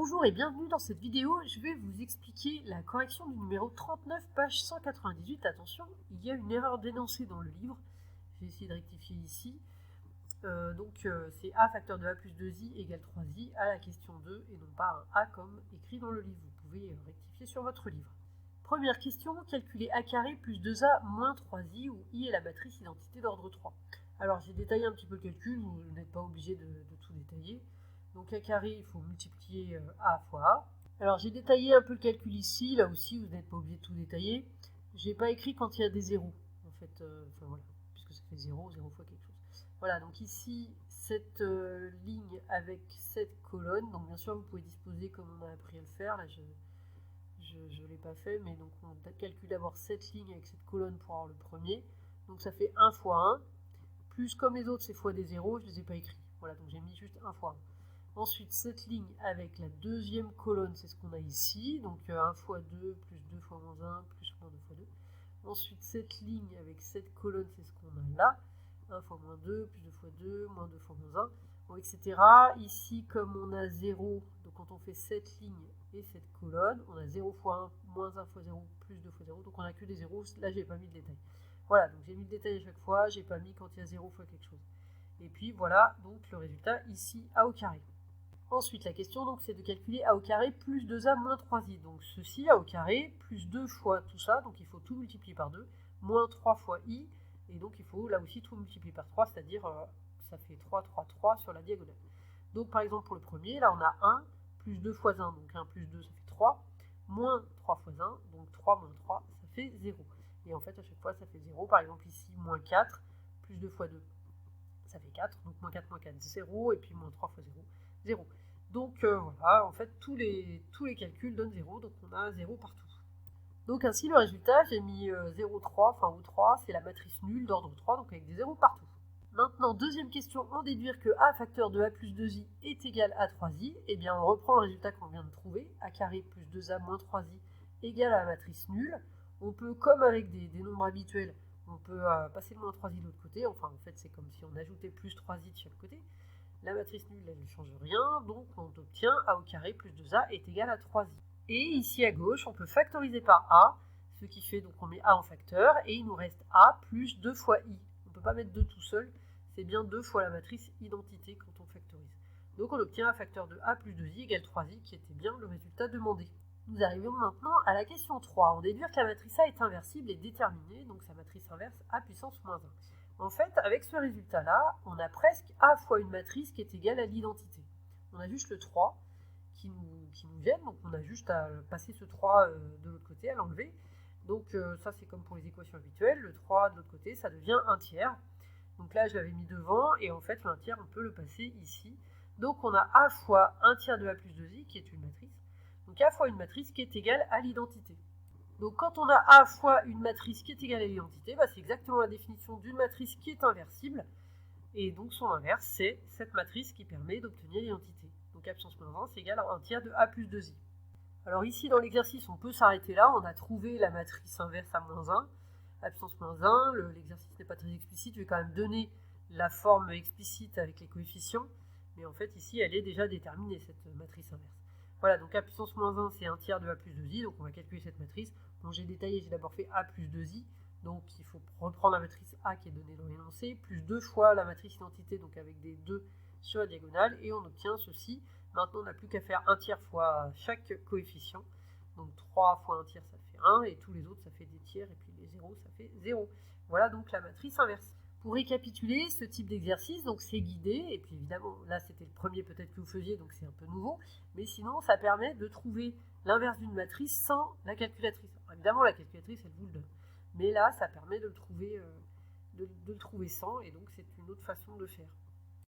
Bonjour et bienvenue dans cette vidéo, je vais vous expliquer la correction du numéro 39, page 198. Attention, il y a une erreur dénoncée dans le livre, j'ai essayé de rectifier ici. C'est a facteur de a plus 2i égale 3i à la question 2 et non pas un a comme écrit dans le livre. Vous pouvez rectifier sur votre livre. Première question, calculer a carré plus 2a moins 3i où i est la matrice identité d'ordre 3. Alors j'ai détaillé un petit peu le calcul, vous n'êtes pas obligé de tout détailler. Donc a carré, il faut multiplier a fois a. Alors j'ai détaillé un peu le calcul ici, là aussi vous n'êtes pas obligé de tout détailler. J'ai pas écrit quand il y a des zéros, en fait, voilà, puisque ça fait 0, 0 fois quelque chose. Voilà, donc ici, cette ligne avec cette colonne, donc bien sûr vous pouvez disposer comme on a appris à le faire, là je ne l'ai pas fait, mais donc on calcule d'abord cette ligne avec cette colonne pour avoir le premier. Donc ça fait 1 fois 1, plus comme les autres c'est fois des zéros, je ne les ai pas écrits. Voilà, donc j'ai mis juste 1 fois 1. Ensuite, cette ligne avec la deuxième colonne, c'est ce qu'on a ici. Donc 1 fois 2, plus 2 fois moins 1, plus moins 2 fois 2. Ensuite, cette ligne avec cette colonne, c'est ce qu'on a là. 1 fois moins 2, plus 2 fois 2, moins 2 fois moins 1, bon, etc. Ici, comme on a 0, donc quand on fait cette ligne et cette colonne, on a 0 fois 1, moins 1 fois 0, plus 2 fois 0. Donc on n'a que des zéros. Là, j'ai pas mis de détail. Voilà, donc j'ai mis le détail à chaque fois. J'ai pas mis quand il y a 0 fois quelque chose. Et puis voilà, donc le résultat ici, a au carré. Ensuite, la question, c'est de calculer a au carré plus 2a moins 3i. Donc ceci, a au carré, plus 2 fois tout ça, donc il faut tout multiplier par 2, moins 3 fois i, et donc il faut là aussi tout multiplier par 3, c'est-à-dire ça fait 3, 3, 3 sur la diagonale. Donc par exemple pour le premier, là on a 1, plus 2 fois 1, donc 1 plus 2 ça fait 3, moins 3 fois 1, donc 3 moins 3, ça fait 0. Et en fait à chaque fois ça fait 0, par exemple ici, moins 4, plus 2 fois 2, ça fait 4, donc moins 4, 0, et puis moins 3 fois 0, 0. Donc voilà, en fait tous les calculs donnent 0, donc on a 0 partout. Donc ainsi le résultat, j'ai mis 0, 3, enfin ou 3, c'est la matrice nulle d'ordre 3, donc avec des 0 partout. Maintenant, deuxième question, en déduire que a facteur de a plus 2i est égal à 3i, et bien on reprend le résultat qu'on vient de trouver, a carré plus 2a moins 3i égale à la matrice nulle. On peut, comme avec des nombres habituels, on peut passer le moins 3i de l'autre côté, enfin en fait c'est comme si on ajoutait plus 3i de chaque côté. La matrice nulle, elle ne change rien, donc on obtient a au carré plus 2a est égal à 3i. Et ici à gauche, on peut factoriser par a, ce qui fait, donc on met a en facteur, et il nous reste a plus 2 fois i. On ne peut pas mettre 2 tout seul, c'est bien 2 fois la matrice identité quand on factorise. Donc on obtient un facteur de a plus 2i égale 3i, qui était bien le résultat demandé. Nous arrivons maintenant à la question 3. On déduire que la matrice A est inversible et déterminée, donc sa matrice inverse a puissance moins 1. En fait, avec ce résultat-là, on a presque a fois une matrice qui est égale à l'identité. On a juste le 3 qui nous gêne, donc on a juste à passer ce 3 de l'autre côté, à l'enlever. Donc ça c'est comme pour les équations habituelles, le 3 de l'autre côté ça devient 1 tiers. Donc là je l'avais mis devant, et en fait le 1 tiers on peut le passer ici. Donc on a a fois 1 tiers de a plus 2i qui est une matrice, donc a fois une matrice qui est égale à l'identité. Donc quand on a a fois une matrice qui est égale à l'identité, c'est exactement la définition d'une matrice qui est inversible. Et donc son inverse, c'est cette matrice qui permet d'obtenir l'identité. Donc a puissance moins 1, c'est égal à 1 tiers de a plus 2i. Alors ici dans l'exercice, on peut s'arrêter là. On a trouvé la matrice inverse à moins 1, a puissance moins 1. L'exercice n'est pas très explicite. Je vais quand même donner la forme explicite avec les coefficients. Mais en fait ici, elle est déjà déterminée, cette matrice inverse. Voilà, donc a puissance moins 1, c'est 1 tiers de a plus 2i. Donc on va calculer cette matrice. Donc j'ai détaillé, j'ai d'abord fait a plus 2i. Donc il faut reprendre la matrice A qui est donnée dans l'énoncé, plus 2 fois la matrice identité, donc avec des 2 sur la diagonale, et on obtient ceci. Maintenant on n'a plus qu'à faire 1 tiers fois chaque coefficient. Donc 3 fois 1 tiers ça fait 1, et tous les autres ça fait des tiers, et puis les 0 ça fait 0. Voilà donc la matrice inverse. Pour récapituler ce type d'exercice, donc c'est guidé, et puis évidemment là c'était le premier peut-être que vous faisiez, donc c'est un peu nouveau, mais sinon ça permet de trouver l'inverse d'une matrice sans la calculatrice. Alors, évidemment la calculatrice elle vous le donne, mais là ça permet de le trouver sans, et donc c'est une autre façon de le faire.